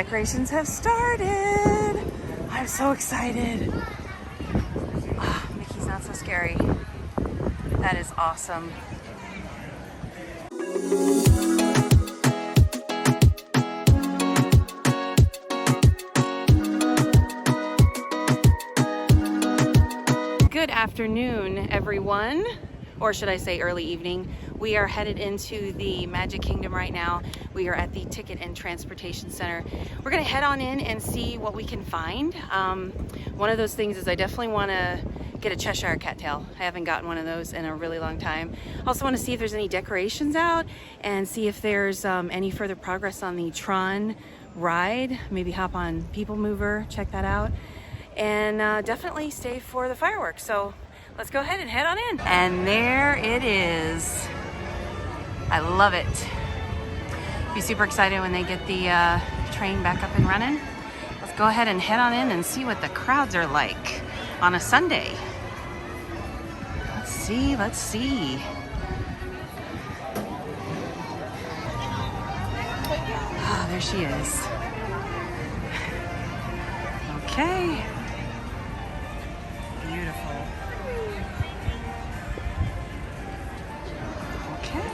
decorations have started. I'm so excited. Oh, Mickey's not so scary. That is awesome. Good afternoon, everyone, or should I say early evening. We are headed into the Magic Kingdom right now. We are at the Ticket and Transportation Center. We're gonna head on in and see what we can find. One of those things is I definitely wanna get a Cheshire cattail. I haven't gotten one of those in a really long time. Also want to see if there's any decorations out and see if there's any further progress on the Tron ride. Maybe hop on People Mover, check that out. And definitely stay for the fireworks. So let's go ahead and head on in. And there it is. I love it. Be super excited when they get the train back up and running. Let's go ahead and head on in and see what the crowds are like on a Sunday. Let's see. Ah, there she is. Okay. Beautiful. Okay.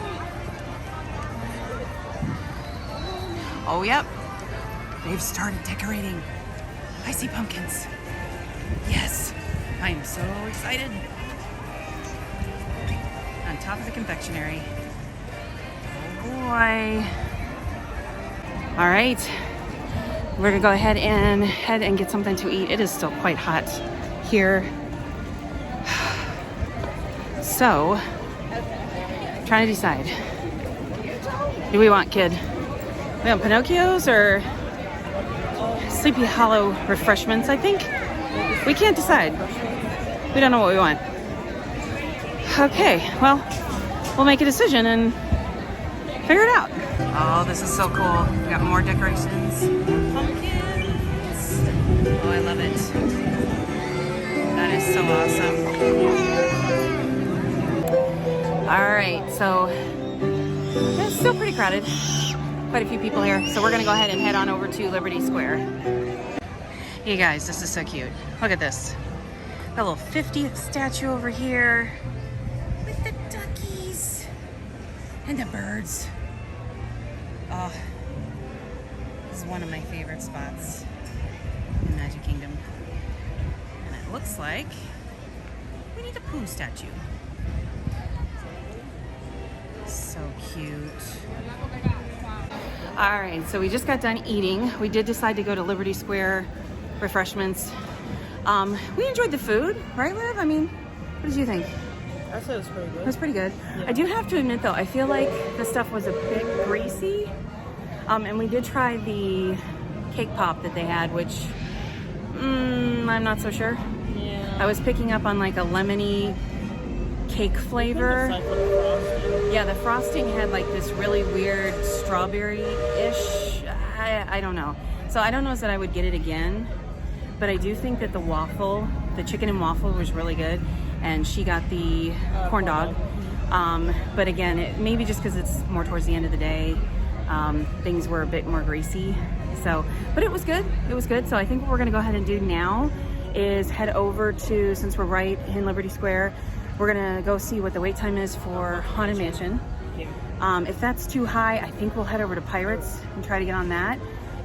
Oh, yep. They've started decorating. I see pumpkins. Yes. I am so excited. On top of the confectionery. Oh boy. All right. We're gonna go ahead and get something to eat. It is still quite hot here. So, trying to decide. Do we want, kid? We want Pinocchio's or Sleepy Hollow refreshments, I think? We can't decide. We don't know what we want. Okay, well, we'll make a decision and figure it out. Oh, this is so cool. We got more decorations. Pumpkins. Oh, I love it. That is so awesome. All right, so it's still pretty crowded. Quite a few people here. So we're gonna go ahead and head on over to Liberty Square. You guys, this is so cute. Look at this. A little 50th statue over here with the duckies and the birds. Oh, this is one of my favorite spots in Magic Kingdom. And it looks like we need a Pooh statue. So cute. All right, so we just got done eating. We did decide to go to Liberty Square, refreshments. We enjoyed the food, right, Liv? I mean, what did you think? I said it was pretty good. It was pretty good. Yeah. I do have to admit though, I feel like the stuff was a bit greasy. And we did try the cake pop that they had, which I'm not so sure. Yeah. I was picking up on like a lemony cake flavor. Yeah, the frosting had like this really weird strawberry-ish. I don't know. So I don't know that I would get it again, but I do think that the chicken and waffle was really good, and she got the corn dog. But again, maybe just because it's more towards the end of the day, things were a bit more greasy. So, but it was good. It was good. So I think what we're gonna go ahead and do now is head over to, since we're right in Liberty Square, we're gonna go see what the wait time is for Haunted Mansion. If that's too high, I think we'll head over to Pirates and try to get on that,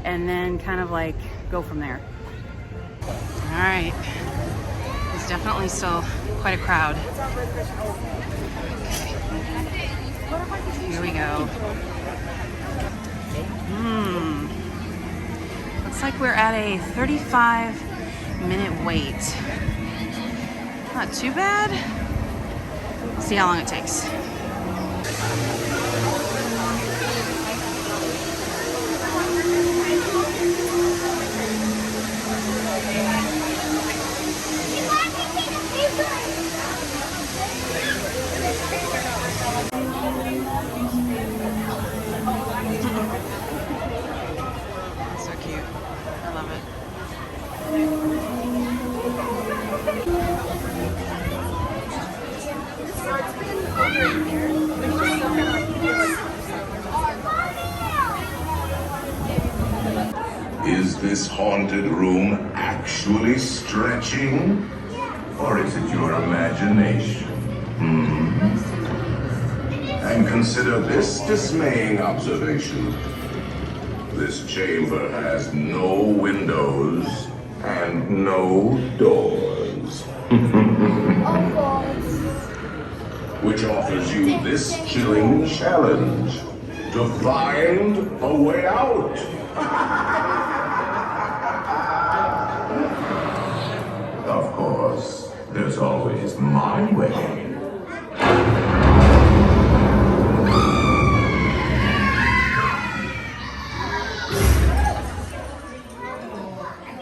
and then kind of like go from there. All right, there's definitely still quite a crowd. Here we go. Looks like we're at a 35-minute wait. Not too bad. See how long it takes. So cute. I love it. this haunted room actually stretching? Or is it your imagination? And consider this dismaying observation. This chamber has no windows and no doors. Which offers you this chilling challenge to find a way out. Of course, there's always my way.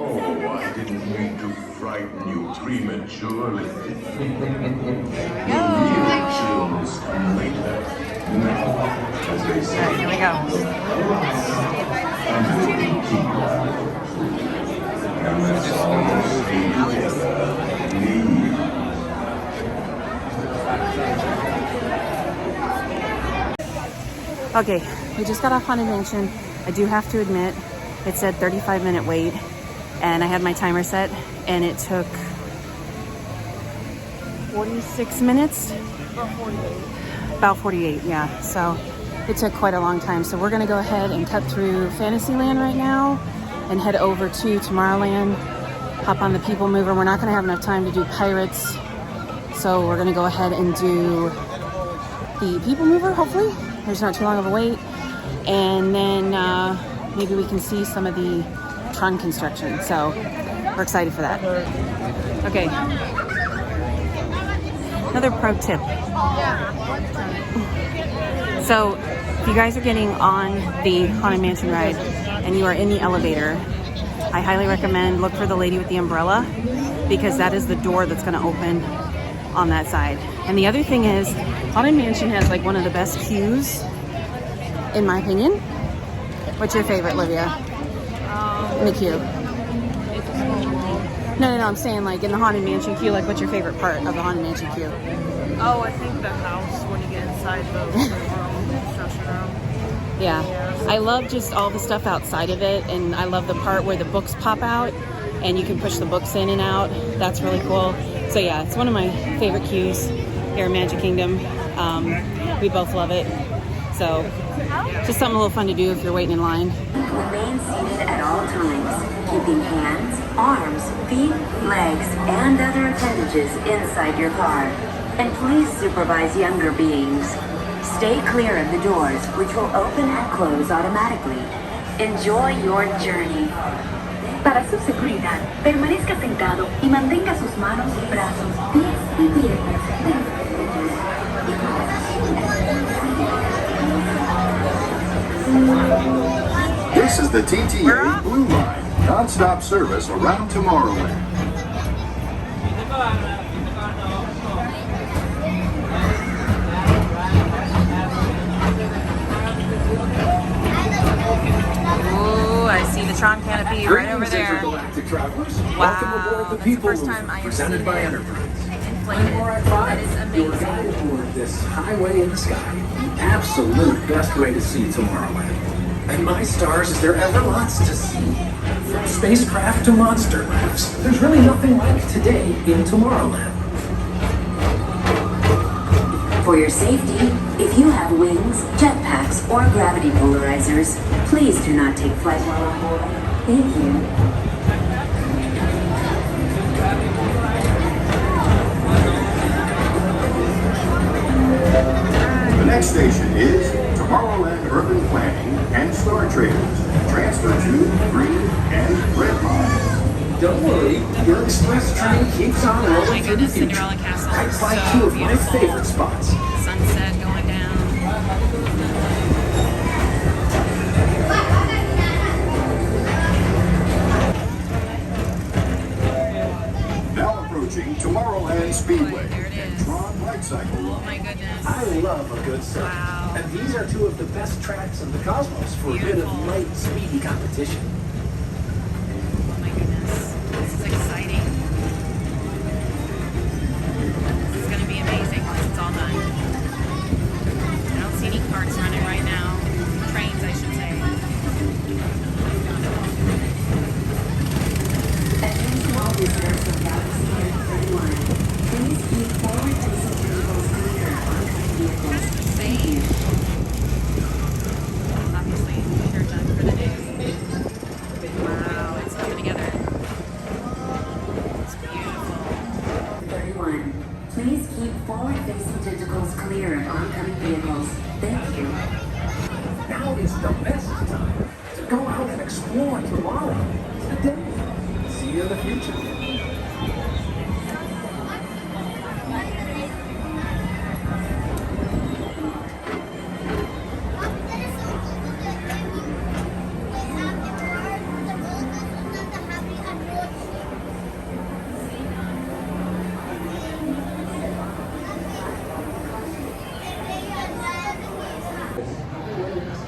Oh, I didn't mean to frighten you prematurely. Real chills come later. Now, as they say. All right, here we go. And let's all stay together. Leave. Okay, we just got off Haunted Mansion. I do have to admit, it said 35-minute wait, and I had my timer set, and it took 46 minutes? About 48, yeah. So it took quite a long time. So we're gonna go ahead and cut through Fantasyland right now and head over to Tomorrowland, hop on the People Mover. We're not gonna have enough time to do Pirates, so we're gonna go ahead and do the People Mover, hopefully. There's not too long of a wait. And then maybe we can see some of the Tron construction. So we're excited for that. Okay. Another pro tip. So if you guys are getting on the Haunted Mansion ride and you are in the elevator, I highly recommend look for the lady with the umbrella, because that is the door that's going to open on that side. And the other thing is, Haunted Mansion has like one of the best queues, in my opinion. What's your favorite, Olivia? In the queue? No, I'm saying like in the Haunted Mansion queue, like what's your favorite part of the Haunted Mansion queue? Oh, I think the house when you get inside the construction room. Yeah, I love just all the stuff outside of it, and I love the part where the books pop out and you can push the books in and out. That's really cool. So yeah, it's one of my favorite queues here in Magic Kingdom. We both love it. So just something a little fun to do if you're waiting in line. Remain seated at all times, keeping hands, arms, feet, legs, and other appendages inside your car. And please supervise younger beings. Stay clear of the doors, which will open and close automatically. Enjoy your journey. Para su seguridad, permanezca sentado y mantenga sus manos, brazos, pies y piernas. This is the TTA Blue Line, non-stop service around Tomorrowland. Ooh, I see the Tron canopy right over there. Intergalactic travelers. Wow, Welcome aboard the that's the People first Mover, time I have presented seen by it Enterprise. inflated. That is Your amazing. guide aboard this highway in the sky. The absolute best way to see Tomorrowland. And my stars, is there ever lots to see? From spacecraft to monster labs, there's really nothing like today in Tomorrowland. For your safety, if you have wings, jetpacks, or gravity polarizers, please do not take flight while on board. Thank you. The next station is Tomorrowland Urban Planning and Star Traders. Transfer to green and red lines. Don't worry, your express train keeps on Oh my rolling through the goodness, future. Cinderella Castle Right is by so two of my beautiful. favorite spots. Sunset going down. Now approaching Tomorrowland Speedway There it and is. Tron Light Cycle Oh Run. my goodness. I love a good surf. Wow. And these are two of the best tracks in the cosmos for a bit Beautiful. of light, speedy competition. Oh my goodness. This is exciting. This is going to be amazing once it's all done. I don't see any carts running right now. Trains, I should say. This vessel bound Standard 31. Please keep forward-facing vehicles clear of oncoming vehicles. Thank you. Obviously, they're done for the day. Wow, it's coming together. It's beautiful. 31. Please keep forward-facing tentacles clear of oncoming vehicles. Thank you. Now is the best time to go out and explore tomorrow. Today. See you in the future.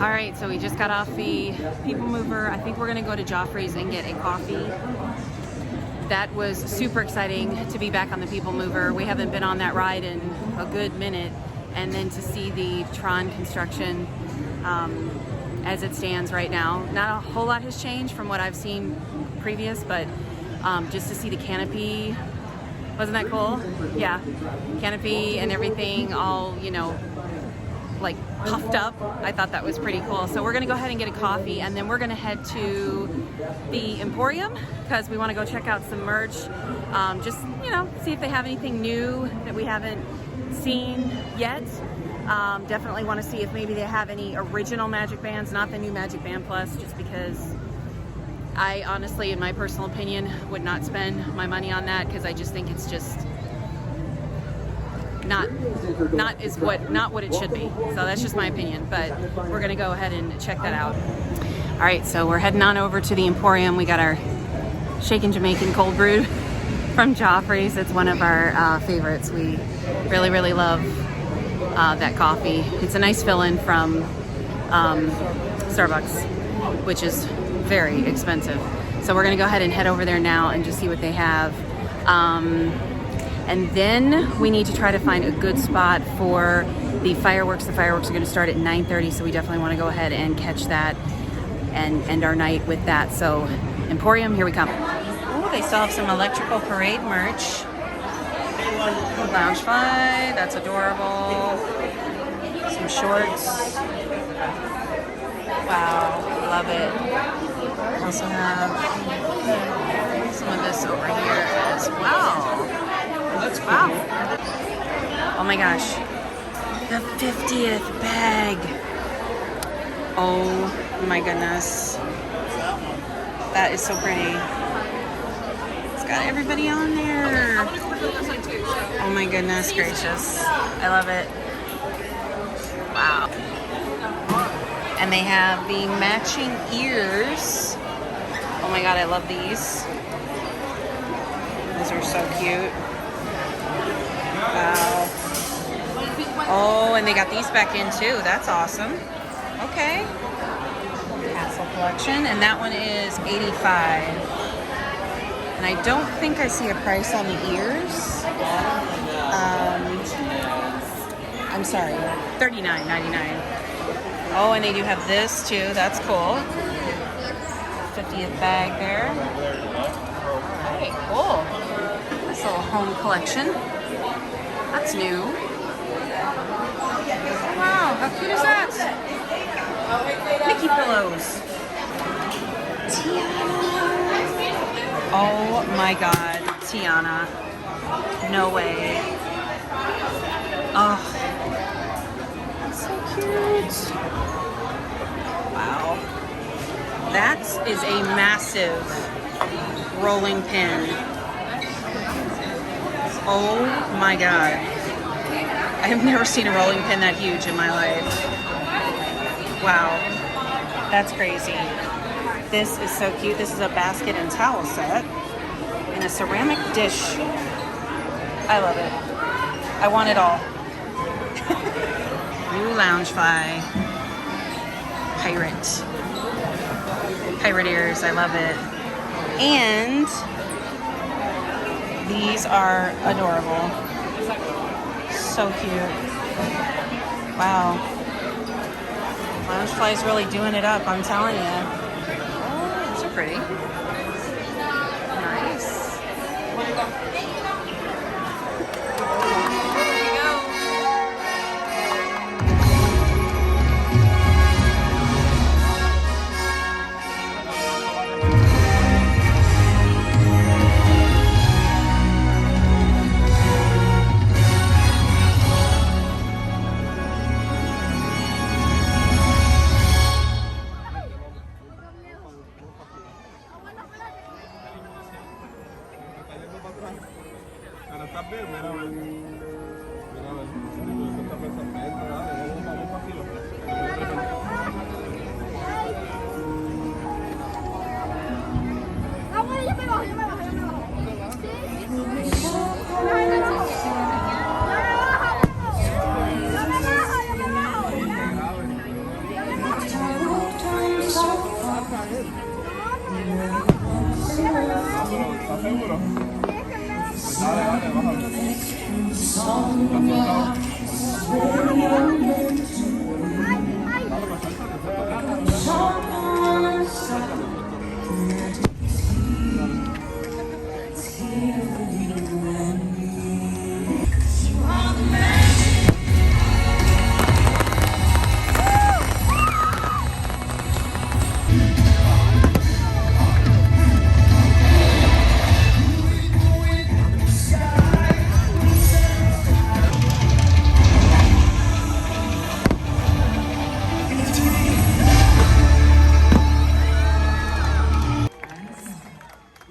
All right, so we just got off the People Mover. I think we're gonna go to Joffrey's and get a coffee. That was super exciting to be back on the People Mover. We haven't been on that ride in a good minute. And then to see the Tron construction as it stands right now. Not a whole lot has changed from what I've seen previous, but just to see the canopy, wasn't that cool? Yeah, canopy and everything all, you know, like puffed up. I thought that was pretty cool. So we're gonna go ahead and get a coffee, and then we're gonna head to the Emporium because we want to go check out some merch. Just, you know, see if they have anything new that we haven't seen yet. Definitely want to see if maybe they have any original Magic Bands, not the new Magic Band Plus, just because I honestly, in my personal opinion, would not spend my money on that because I just think it's just not what it should be. So that's just my opinion, but we're gonna go ahead and check that out. All right, so we're heading on over to the Emporium. We got our Shaken Jamaican cold brew from Joffrey's. It's one of our favorites. We really love that coffee. It's a nice fill-in from Starbucks, which is very expensive. So we're gonna go ahead and head over there now and just see what they have. And then we need to try to find a good spot for the fireworks. The fireworks are going to start at 9:30, so we definitely want to go ahead and catch that and end our night with that. So Emporium, here we come. Oh, they still have some Electrical Parade merch. Loungefly, that's adorable. Some shorts. Wow, love it. Also have some of this over here as well. Wow. Oh my gosh. The 50th bag. Oh my goodness. That is so pretty. It's got everybody on there. Oh my goodness gracious. I love it. Wow. And they have the matching ears. Oh my god, I love these. These are so cute. Wow. Oh, and they got these back in too. That's awesome. Okay. Castle collection, and that one is $85. And I don't think I see a price on the ears. I'm sorry, $39.99. Oh, and they do have this too. That's cool. 50th bag there. Okay, cool. Nice little home collection. That's new. Wow, how cute is that? Mickey pillows. Tiana. Oh my god, Tiana. No way. Oh, that's so cute. Wow. That is a massive rolling pin. Oh my god. I have never seen a rolling pin that huge in my life. Wow. That's crazy. This is so cute. This is a basket and towel set in a ceramic dish. I love it. I want it all. New Loungefly. Pirate ears. I love it. And these are adorable. So cute. Wow. Loungefly's really doing it up, I'm telling you. Oh, these are pretty. Nice. Cara, tá bebendo, né? Mira, a ver. Eso está pensando, dale, vamos para aquí, ¿Estás seguro? Dale, dale, bájalo.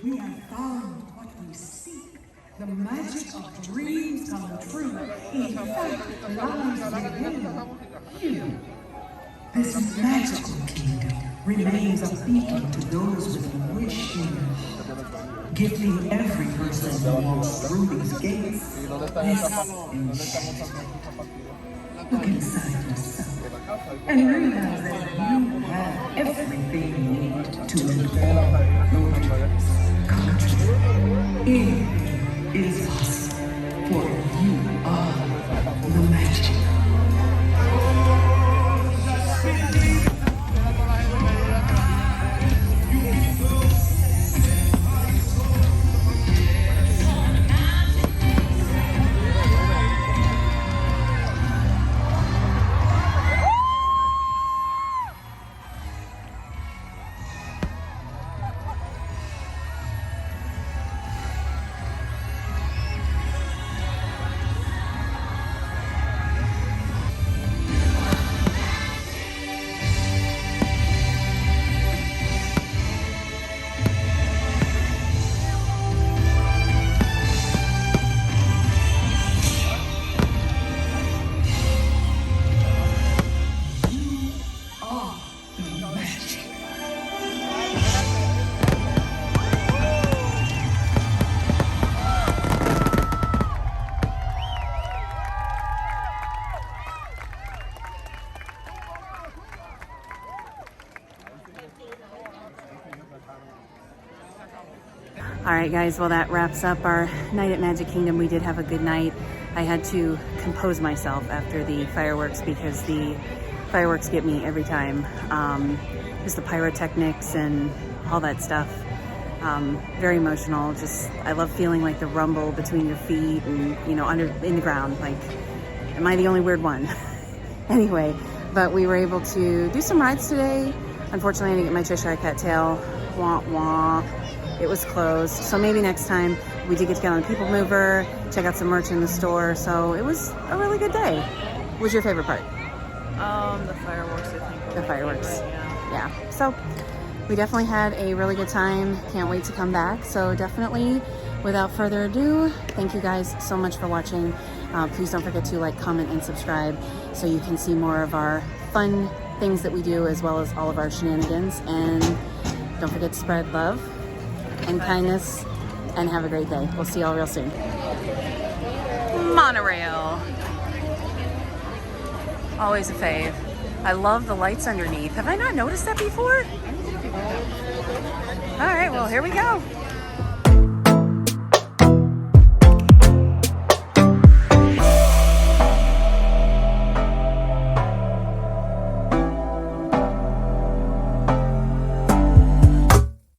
We have found what we seek. The magic of dreams come true. In fact, lies within you. This magical kingdom remains a beacon to those with wishing, gifting every person who walks through these gates this enchantment. Look inside yourself and realize that you have everything you need to fulfill your dreams. It is possible, for you are the magic. All right, guys, well, that wraps up our night at Magic Kingdom. We did have a good night. I had to compose myself after the fireworks because the fireworks get me every time. Just the pyrotechnics and all that stuff. Very emotional. Just, I love feeling like the rumble between your feet and, you know, in the ground. Like, am I the only weird one? Anyway, but we were able to do some rides today. Unfortunately, I didn't get my Cheshire Cat tail. Wah, wah. It was closed, so maybe next time. We did get to get on the People Mover, check out some merch in the store, so it was a really good day. What was your favorite part? The fireworks, I think. The fireworks. Yeah. Yeah, so we definitely had a really good time. Can't wait to come back. So definitely, without further ado, thank you guys so much for watching. Please don't forget to like, comment, and subscribe so you can see more of our fun things that we do as well as all of our shenanigans. And don't forget to spread love and kindness, and have a great day. We'll see y'all real soon. Monorail. Always a fave. I love the lights underneath. Have I not noticed that before? All right, well, here we go.